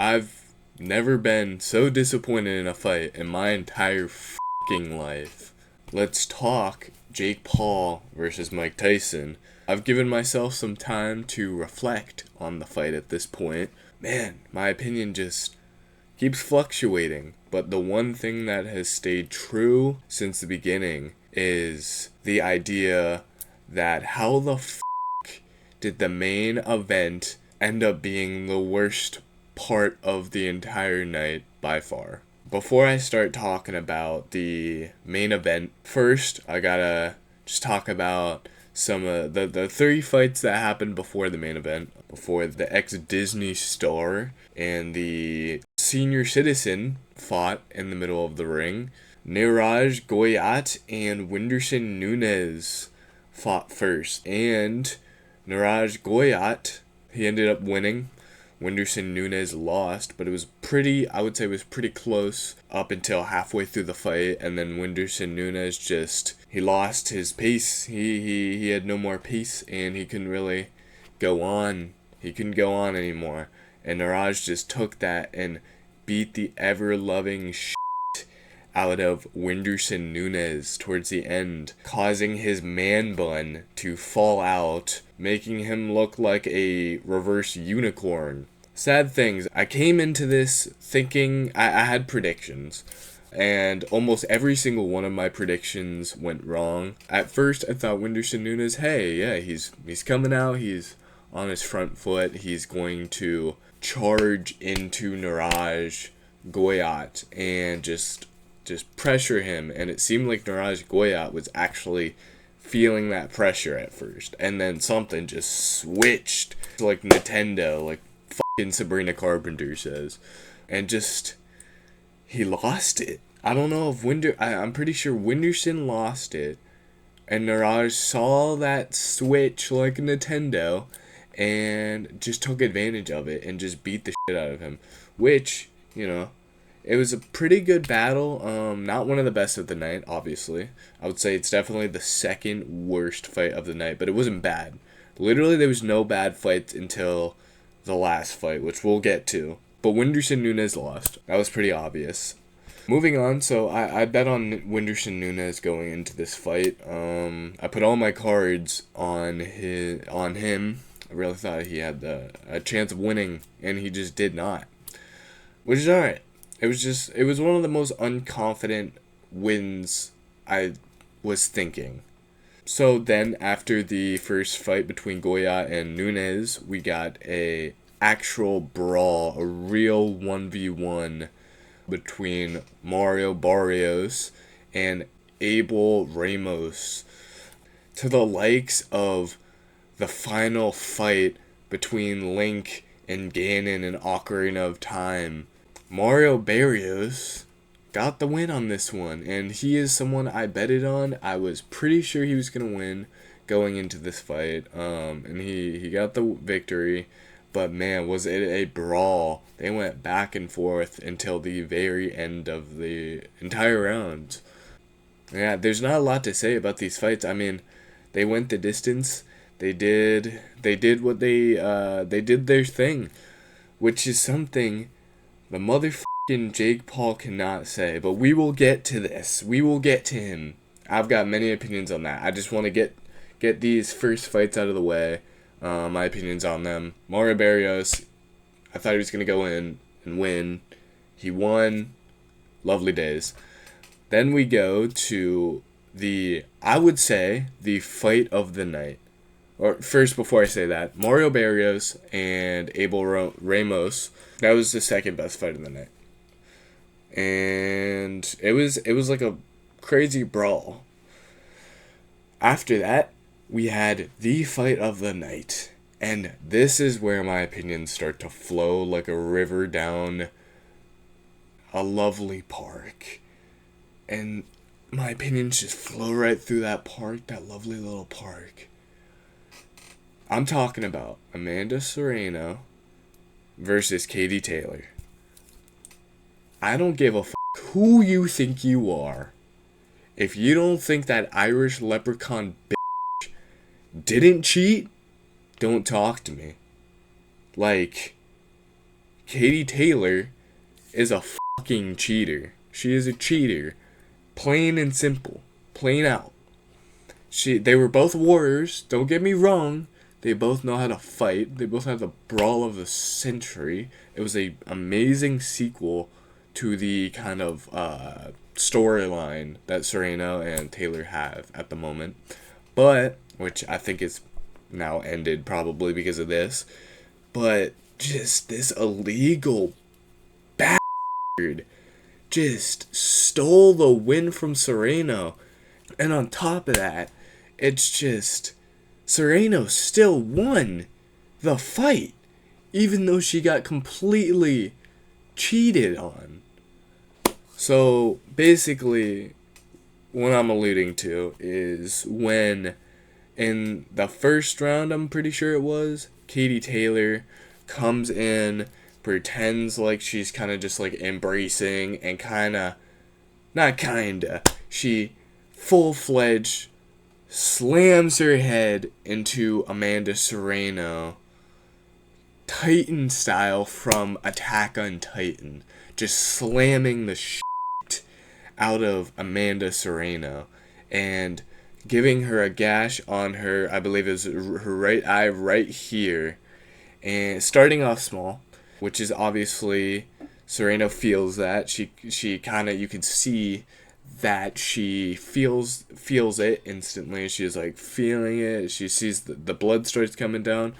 I've never been so disappointed in a fight in my entire fucking life. Let's talk Jake Paul versus Mike Tyson. I've given myself some time to reflect on the fight at this point. Man, my opinion just keeps fluctuating, but the one thing that has stayed true since the beginning is the idea that how the did the main event end up being the worst part of the entire night by far. Before I start talking about the main event, first I gotta just talk about some of the 30 fights that happened before the main event, before the ex-Disney star and the senior citizen fought in the middle of the ring. Niraj Goyat and Whindersson Nunes fought first, and Niraj Goyat, he ended up winning. Whindersson Nunes lost, but I would say it was pretty close up until halfway through the fight, and then Whindersson Nunes he lost his pace. He had no more pace, and he couldn't really go on. He couldn't go on anymore. And Niraj just took that and beat the ever-loving out of Whindersson Nunes towards the end, causing his man bun to fall out, making him look like a reverse unicorn. Sad things. I came into this thinking I had predictions, and almost every single one of my predictions went wrong. At first, I thought Whindersson Nunes, hey, yeah, he's coming out, he's on his front foot, he's going to charge into Niraj Goyat and just pressure him, and it seemed like Niraj Goyat was actually feeling that pressure at first, and then something just switched like Nintendo, like fucking Sabrina Carpenter says, and just he lost it. I don't know if I'm pretty sure Whindersson lost it, and Niraj saw that switch like Nintendo and just took advantage of it and just beat the shit out of him, which, it was a pretty good battle. Not one of the best of the night, obviously. I would say it's definitely the second worst fight of the night, but it wasn't bad. Literally, there was no bad fights until the last fight, which we'll get to. But Whindersson Nunes lost. That was pretty obvious. Moving on, so I bet on Whindersson Nunes going into this fight. I put all my cards on him. I really thought he had a chance of winning, and he just did not. Which is alright. It was one of the most unconfident wins I was thinking. So then, after the first fight between Goya and Nunes, we got a actual brawl, a real 1v1 between Mario Barrios and Abel Ramos, to the likes of the final fight between Link and Ganon in Ocarina of Time. Mario Barrios got the win on this one, and he is someone I betted on. I was pretty sure he was going to win going into this fight, and he got the victory, but man, was it a brawl. They went back and forth until the very end of the entire round. Yeah, there's not a lot to say about these fights. I mean, they went the distance. They did what they did their thing, which is something the motherfucking Jake Paul cannot say, but we will get to this. We will get to him. I've got many opinions on that. I just want to get these first fights out of the way. My opinions on them. Mario Barrios, I thought he was going to go in and win. He won. Lovely days. Then we go to I would say, the fight of the night. Or first, before I say that, Mario Barrios and Abel Ramos, that was the second best fight of the night. And it was like a crazy brawl. After that, we had the fight of the night. And this is where my opinions start to flow like a river down a lovely park. And my opinions just flow right through that park, that lovely little park. I'm talking about Amanda Serrano versus Katie Taylor. I don't give a who you think you are. If you don't think that Irish leprechaun bitch didn't cheat, don't talk to me. Like, Katie Taylor is a fucking cheater. She is a cheater. Plain and simple. Plain out. They were both warriors, don't get me wrong. They both know how to fight. They both had the brawl of the century. It was a amazing sequel to the kind of storyline that Serena and Taylor have at the moment. But, which I think is now ended probably because of this. But just this illegal bastard just stole the win from Serena. And on top of that, it's just Serena still won the fight, even though she got completely cheated on. So basically, what I'm alluding to is when in the first round, I'm pretty sure it was, Katie Taylor comes in, pretends like she's kind of just like embracing and she full-fledged slams her head into Amanda Serrano, Titan style from Attack on Titan, just slamming the shit out of Amanda Serrano and giving her a gash on her, I believe it was her right eye right here, and starting off small, which is obviously Serrano feels that she kind of, you can see that she feels it instantly. She's like feeling it. She sees the blood starts coming down,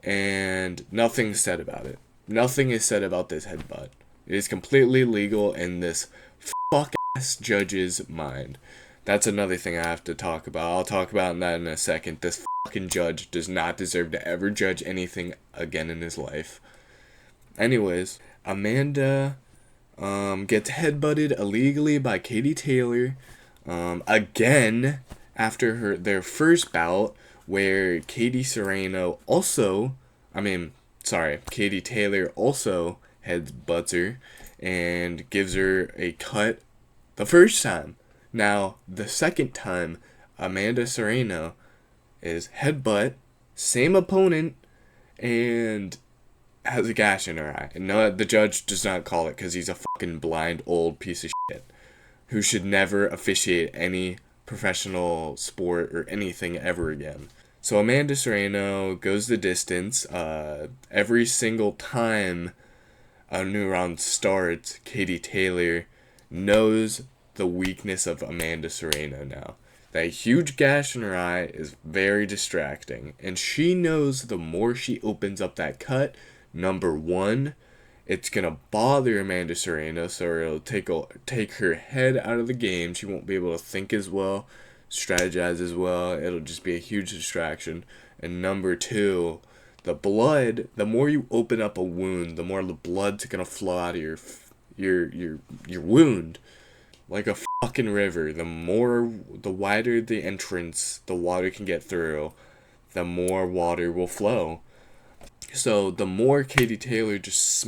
and nothing's said about it. Nothing is said about this headbutt. It is completely legal in this fuck ass judge's mind. That's another thing I have to talk about. I'll talk about that in a second. This fucking judge does not deserve to ever judge anything again in his life. Anyways, Amanda gets headbutted illegally by Katie Taylor again after their first bout, where Katie Taylor also headbutts her and gives her a cut the first time. Now, the second time, Amanda Serrano is headbutt, same opponent, and has a gash in her eye. And no, the judge does not call it because he's a fucking blind old piece of shit who should never officiate any professional sport or anything ever again. So Amanda Serrano goes the distance. Every single time a new round starts, Katie Taylor knows the weakness of Amanda Serrano now. That huge gash in her eye is very distracting, and she knows the more she opens up that cut, number one, it's gonna bother Amanda Serrano, so it'll take her head out of the game. She won't be able to think as well, strategize as well. It'll just be a huge distraction. And number two, the blood. The more you open up a wound, the more the blood's gonna flow out of your wound, like a fucking river. The wider the entrance the water can get through, the more water will flow. So the more Katie Taylor just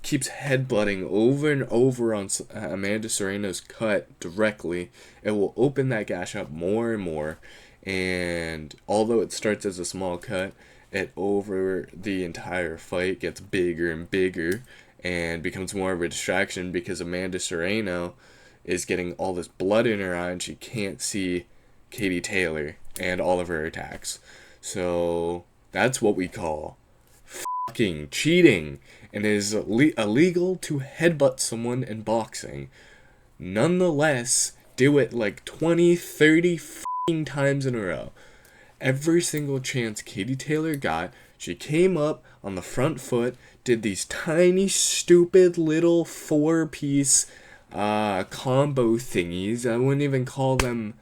keeps headbutting over and over on Amanda Serrano's cut directly, it will open that gash up more and more. And although it starts as a small cut, it over the entire fight gets bigger and bigger and becomes more of a distraction because Amanda Serrano is getting all this blood in her eye and she can't see Katie Taylor and all of her attacks. So that's what we call fucking cheating, and it is illegal to headbutt someone in boxing. Nonetheless, do it like 20, 30 fucking times in a row. Every single chance Katie Taylor got, she came up on the front foot, did these tiny, stupid little 4-piece combo thingies. I wouldn't even call them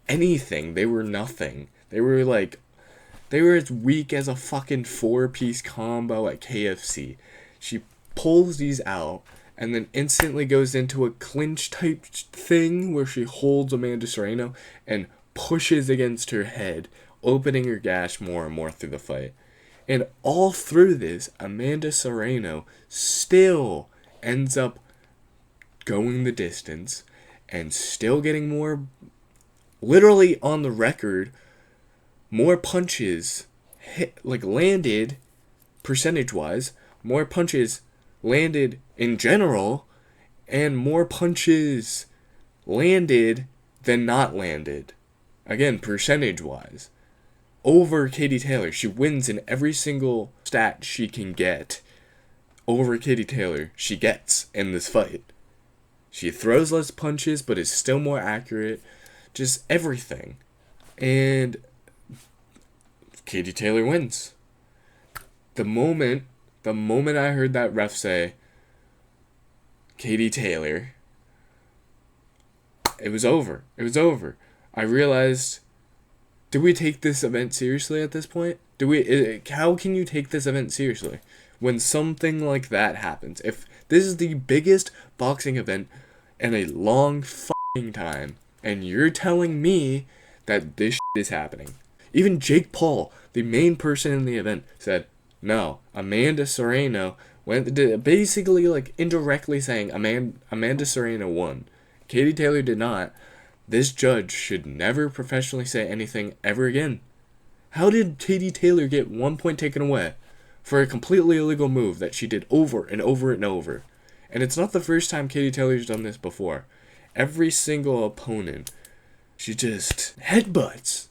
anything. They were nothing. They were as weak as a fucking 4-piece combo at KFC. She pulls these out and then instantly goes into a clinch type thing where she holds Amanda Serrano and pushes against her head, opening her gash more and more through the fight. And all through this, Amanda Serrano still ends up going the distance and still getting more, literally on the record, more punches landed percentage-wise more punches landed in general, and more punches landed than not landed. Again, percentage-wise. Over Katie Taylor. She wins in every single stat she can get. Over Katie Taylor, she gets in this fight. She throws less punches, but is still more accurate. Just everything. And Katie Taylor wins. The moment I heard that ref say, Katie Taylor, it was over. It was over. I realized, do we take this event seriously at this point? How can you take this event seriously when something like that happens? If this is the biggest boxing event in a long fucking time, and you're telling me that this shit is happening. Even Jake Paul, the main person in the event, said, no, Amanda Serrano basically like indirectly saying Amanda Serrano won. Katie Taylor did not. This judge should never professionally say anything ever again. How did Katie Taylor get 1 point taken away for a completely illegal move that she did over and over and over? And it's not the first time Katie Taylor's done this before. Every single opponent, she just headbutts.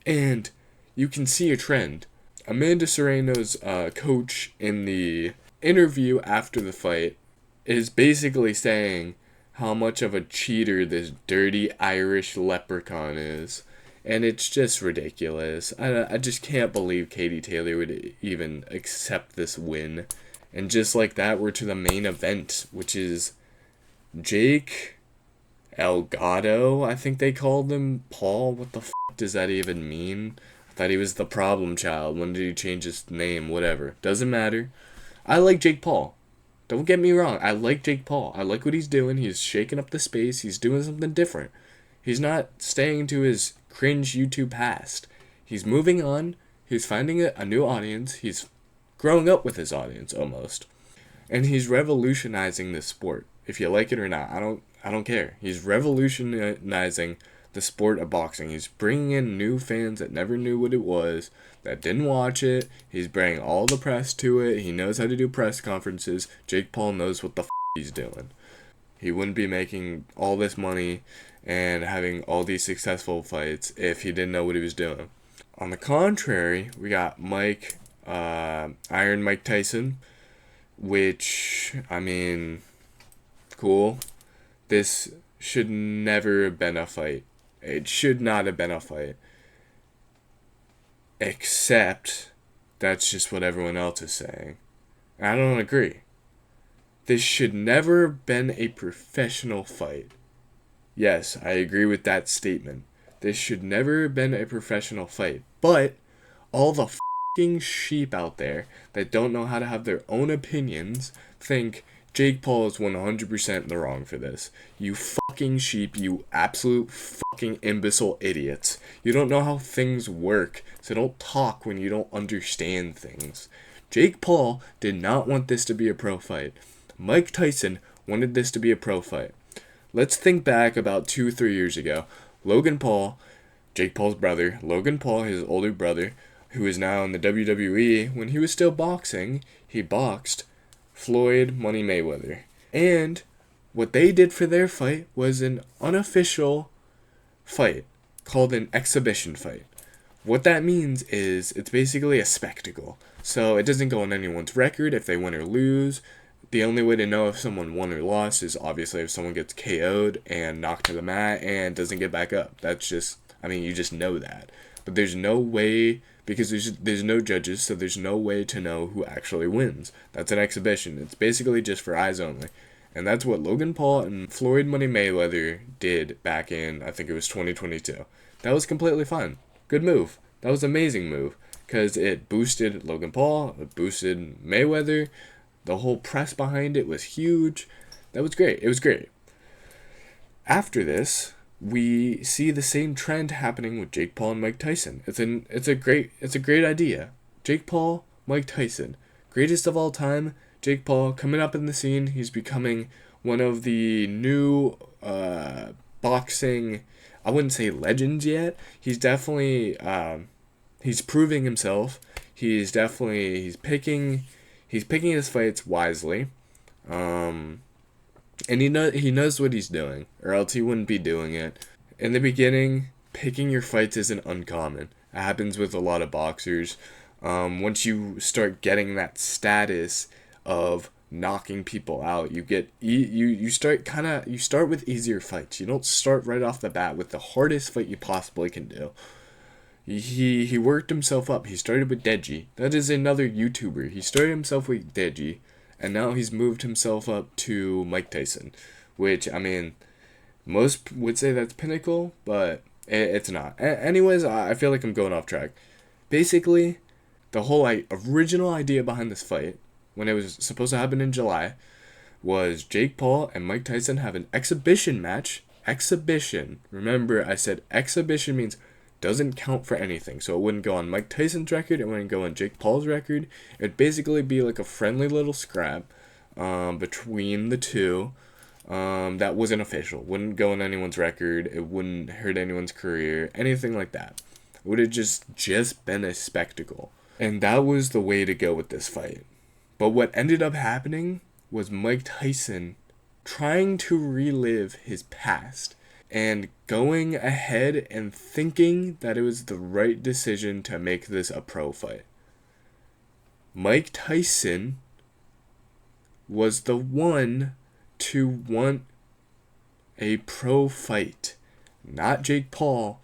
And you can see a trend. Amanda Serrano's coach in the interview after the fight is basically saying how much of a cheater this dirty Irish leprechaun is. And it's just ridiculous. I just can't believe Katie Taylor would even accept this win. And just like that, we're to the main event, which is Jake Elgato, I think they called him. Paul, what the f*** does that even mean? I thought he was the problem child. When did he change his name? Whatever. Doesn't matter. I like Jake Paul. Don't get me wrong. I like Jake Paul. I like what he's doing. He's shaking up the space. He's doing something different. He's not staying to his cringe YouTube past. He's moving on. He's finding a new audience. He's growing up with his audience almost. And he's revolutionizing this sport. If you like it or not, I don't care. He's revolutionizing the sport of boxing. He's bringing in new fans that never knew what it was, that didn't watch it. He's bringing all the press to it. He knows how to do press conferences. Jake Paul knows what the f*** he's doing. He wouldn't be making all this money and having all these successful fights if he didn't know what he was doing. On the contrary, we got Iron Mike Tyson, which, I mean, cool. This should never have been a fight. It should not have been a fight. Except, that's just what everyone else is saying. I don't agree. This should never have been a professional fight. Yes, I agree with that statement. This should never have been a professional fight. But, all the f***ing sheep out there that don't know how to have their own opinions think Jake Paul is 100% in the wrong for this. You fucking sheep, you absolute fucking imbecile idiots. You don't know how things work, so don't talk when you don't understand things. Jake Paul did not want this to be a pro fight. Mike Tyson wanted this to be a pro fight. Let's think back about 2-3 years ago. Logan Paul, Jake Paul's brother, Logan Paul, his older brother, who is now in the WWE, when he was still boxing, he boxed Floyd Money Mayweather. And what they did for their fight was an unofficial fight called an exhibition fight. What that means is it's basically a spectacle. So it doesn't go on anyone's record if they win or lose. The only way to know if someone won or lost is obviously if someone gets KO'd and knocked to the mat and doesn't get back up. That's just, I mean, you just know that. But there's no way, because there's no judges, so there's no way to know who actually wins. That's an exhibition. It's basically just for eyes only. And that's what Logan Paul and Floyd Money Mayweather did back in, I think it was 2022. That was completely fine. Good move. That was an amazing move. Because it boosted Logan Paul, it boosted Mayweather. The whole press behind it was huge. That was great. It was great. After this, we see the same trend happening with Jake Paul and Mike Tyson. It's a great idea. Jake Paul, Mike Tyson, greatest of all time. Jake Paul coming up in the scene. He's becoming one of the new boxing, I wouldn't say legends yet. He's definitely he's proving himself. He's picking He's picking his fights wisely. And he knows what he's doing, or else he wouldn't be doing it. In the beginning, picking your fights isn't uncommon. It happens with a lot of boxers. Once you start getting that status of knocking people out, you start with easier fights. You don't start right off the bat with the hardest fight you possibly can do. He worked himself up. He started with Deji. That is another YouTuber. He started himself with Deji, and now he's moved himself up to Mike Tyson, which, I mean, most would say that's pinnacle, but it's not. Anyways, I feel like I'm going off track. Basically, the whole original idea behind this fight, when it was supposed to happen in July, was Jake Paul and Mike Tyson have an exhibition match. Exhibition. Remember, I said exhibition means doesn't count for anything. So it wouldn't go on Mike Tyson's record. It wouldn't go on Jake Paul's record. It'd basically be like a friendly little scrap between the two. That wasn't official. Wouldn't go on anyone's record. It wouldn't hurt anyone's career. Anything like that. It would have just been a spectacle. And that was the way to go with this fight. But what ended up happening was Mike Tyson trying to relive his past and going ahead and thinking that it was the right decision to make this a pro fight. Mike Tyson was the one to want a pro fight, not Jake Paul.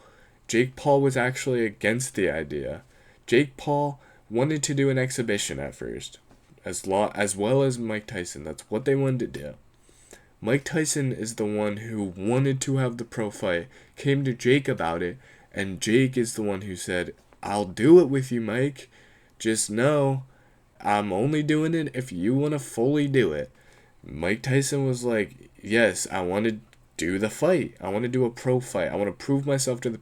Jake Paul was actually against the idea. Jake Paul wanted to do an exhibition at first, as well as Mike Tyson. That's what they wanted to do. Mike Tyson is the one who wanted to have the pro fight, came to Jake about it, and Jake is the one who said, I'll do it with you, Mike. Just know, I'm only doing it if you want to fully do it. Mike Tyson was like, yes, I want to do the fight. I want to do a pro fight. I want to prove myself to the...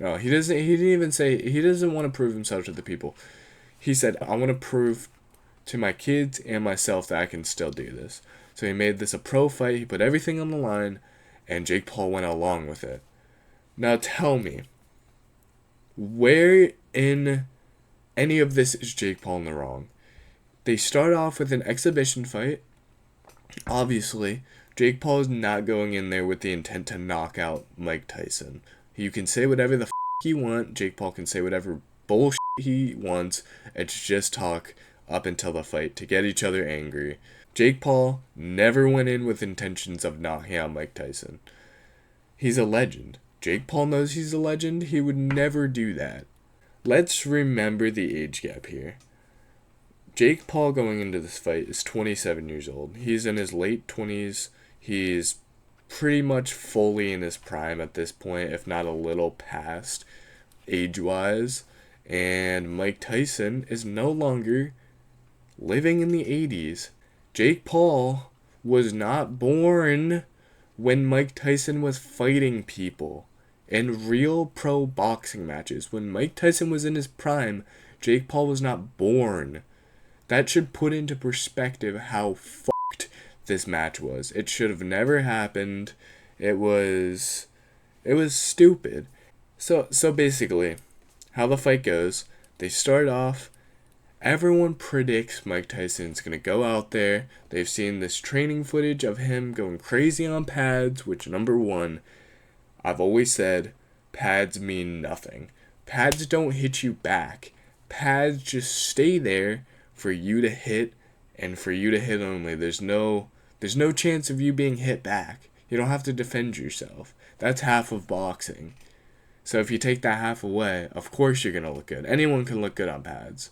No, he didn't even say, he doesn't want to prove himself to the people. He said, I want to prove to my kids and myself that I can still do this. So he made this a pro fight, he put everything on the line, and Jake Paul went along with it. Now tell me, where in any of this is Jake Paul in the wrong? They start off with an exhibition fight. Obviously, Jake Paul is not going in there with the intent to knock out Mike Tyson. You can say whatever the you want. Jake Paul can say whatever bullshit he wants. It's just talk up until the fight to get each other angry. Jake Paul never went in with intentions of knocking out Mike Tyson. He's a legend. Jake Paul knows he's a legend. He would never do that. Let's remember the age gap here. Jake Paul going into this fight is 27 years old. He's in his late 20s. He's pretty much fully in his prime at this point, if not a little past age-wise. And Mike Tyson is no longer living in the 80s. Jake Paul was not born when Mike Tyson was fighting people in real pro boxing matches. When Mike Tyson was in his prime, Jake Paul was not born. That should put into perspective how fucked this match was. It should have never happened. It was stupid. So basically, how the fight goes, they start off. Everyone predicts Mike Tyson's going to go out there. They've seen this training footage of him going crazy on pads, which, number one, I've always said, pads mean nothing. Pads don't hit you back. Pads just stay there for you to hit, and for you to hit only. There's no chance of you being hit back. You don't have to defend yourself. That's half of boxing. So if you take that half away, of course you're going to look good. Anyone can look good on pads.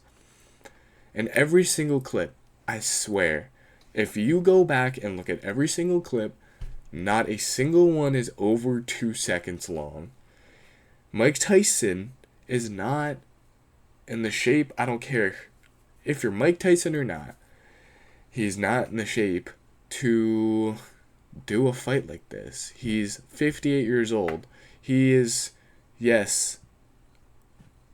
And every single clip, I swear, if you go back and look at every single clip, not a single one is over 2 seconds long. Mike Tyson is not in the shape, I don't care if you're Mike Tyson or not, he's not in the shape to do a fight like this. He's 58 years old. He is, yes,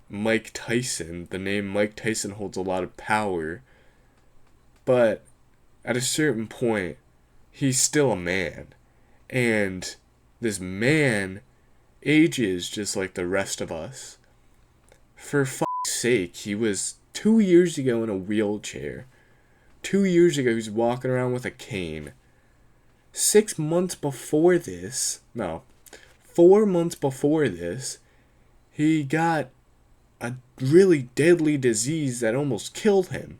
Mike Tyson. The name Mike Tyson holds a lot of power. But at a certain point, he's still a man. And this man ages just like the rest of us. For fuck's sake, he was 2 years ago in a wheelchair. 2 years ago, he was walking around with a cane. 6 months before this, no, 4 months before this, he got a really deadly disease that almost killed him.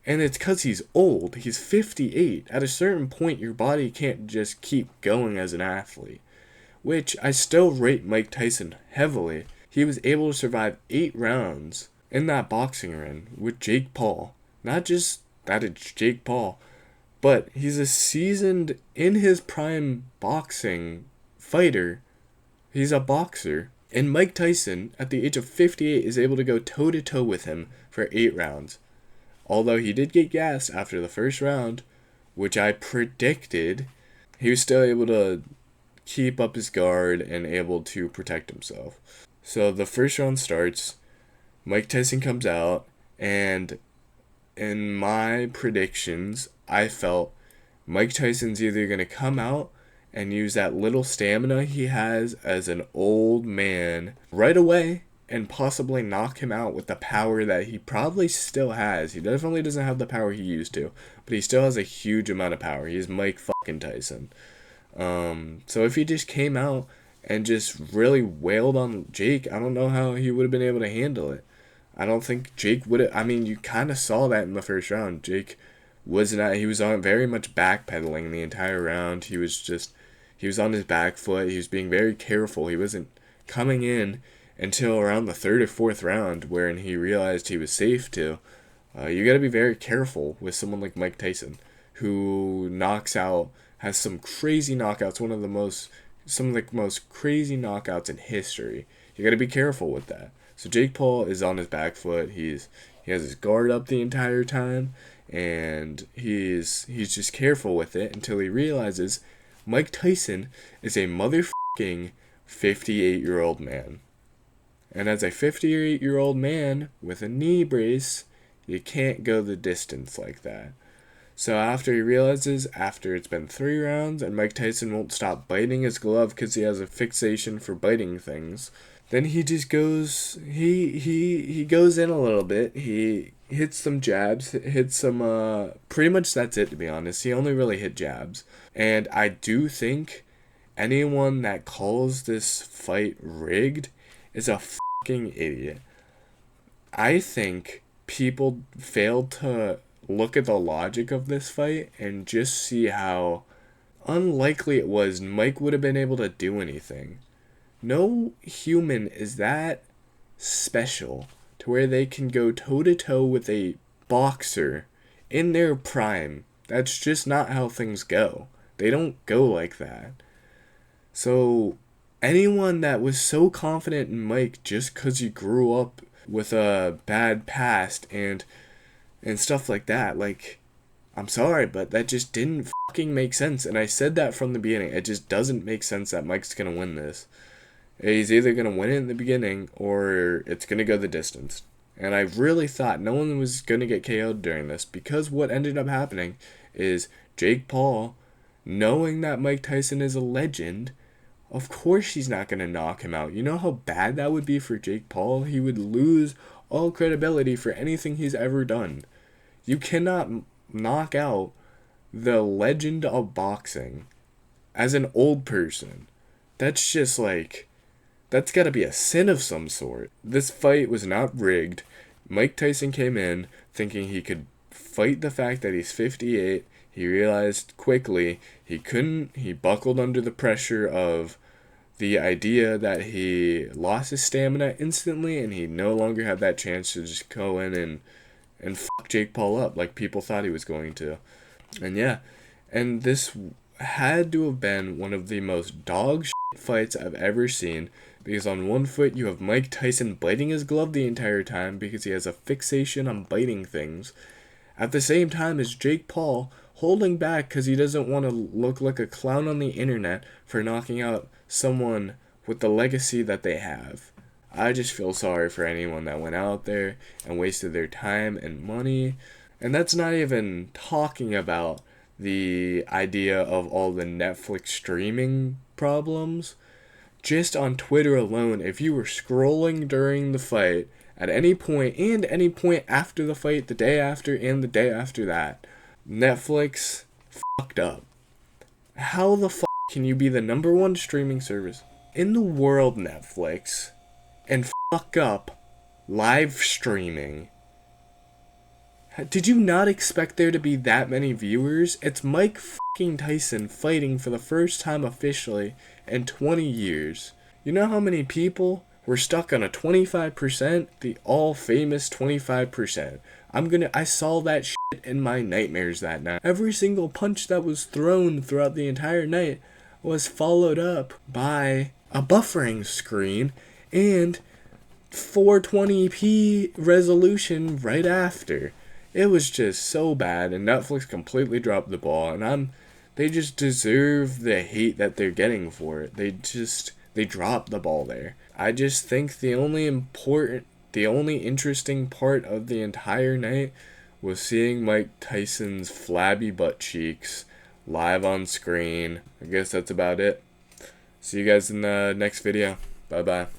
And it's because he's old. He's 58. At a certain point, your body can't just keep going as an athlete. Which I still rate Mike Tyson heavily. He was able to survive 8 rounds in that boxing ring with Jake Paul. Not just that it's Jake Paul, but he's a seasoned, in his prime boxing fighter. He's a boxer. And Mike Tyson, at the age of 58, is able to go toe-to-toe with him for 8 rounds. Although he did get gassed after the first round, which I predicted, he was still able to keep up his guard and able to protect himself. So the first round starts, Mike Tyson comes out, and in my predictions, I felt Mike Tyson's either going to come out and use that little stamina he has as an old man right away and possibly knock him out with the power that he probably still has. He definitely doesn't have the power he used to, but he still has a huge amount of power. He's Mike fucking Tyson. So if he just came out and just really wailed on Jake, I don't know how he would have been able to handle it. I don't think Jake would have. I mean, you kind of saw that in the first round. Jake was not. He was on very much backpedaling the entire round. He was on his back foot. He was being very careful. He wasn't coming in until around the 3rd or 4th round, wherein he realized he was safe to. You got to be very careful with someone like Mike Tyson, who has some crazy knockouts. Some of the most crazy knockouts in history. You got to be careful with that. So Jake Paul is on his back foot. He has his guard up the entire time, and he's just careful with it until he realizes Mike Tyson is a motherfucking 58-year-old man. And as a 58-year-old man with a knee brace, you can't go the distance like that. So after he realizes, after it's been 3 rounds and Mike Tyson won't stop biting his glove because he has a fixation for biting things, then he just goes, he goes in a little bit. He hits some jabs, pretty much that's it, to be honest. He only really hit jabs. And I do think anyone that calls this fight rigged is a fucking idiot. I think people failed to look at the logic of this fight and just see how unlikely it was Mike would have been able to do anything. No human is that special to where they can go toe-to-toe with a boxer in their prime. That's just not how things go. They don't go like that. So anyone that was so confident in Mike just because he grew up with a bad past and stuff like that, like, I'm sorry, but that just didn't fucking make sense. And I said that from the beginning. It just doesn't make sense that Mike's going to win this. He's either going to win it in the beginning or it's going to go the distance. And I really thought no one was going to get KO'd during this, because what ended up happening is Jake Paul, knowing that Mike Tyson is a legend, of course he's not going to knock him out. You know how bad that would be for Jake Paul? He would lose all credibility for anything he's ever done. You cannot knock out the legend of boxing as an old person. That's just like, that's got to be a sin of some sort. This fight was not rigged. Mike Tyson came in thinking he could fight the fact that he's 58. He realized quickly he couldn't. He buckled under the pressure of the idea that he lost his stamina instantly and he no longer had that chance to just go in and fuck Jake Paul up like people thought he was going to. And yeah, and this had to have been one of the most dog shit fights I've ever seen, because on one foot you have Mike Tyson biting his glove the entire time because he has a fixation on biting things, at the same time as Jake Paul holding back because he doesn't want to look like a clown on the internet for knocking out someone with the legacy that they have. I just feel sorry for anyone that went out there and wasted their time and money. And that's not even talking about the idea of all the Netflix streaming problems. Just on Twitter alone, if you were scrolling during the fight at any point, and any point after the fight, the day after, and the day after that. Netflix fucked up. How the fuck can you be the #1 streaming service in the world, Netflix, and fuck up live streaming? Did you not expect there to be that many viewers? It's Mike fucking Tyson fighting for the first time officially in 20 years. You know how many people were stuck on a 25%? The all famous 25%. I saw that shit in my nightmares that night. Every single punch that was thrown throughout the entire night was followed up by a buffering screen and 420p resolution right after. It was just so bad, and Netflix completely dropped the ball, and they just deserve the hate that they're getting for it. They dropped the ball there. I just think the only interesting part of the entire night was seeing Mike Tyson's flabby butt cheeks live on screen. I guess that's about it. See you guys in the next video. Bye bye.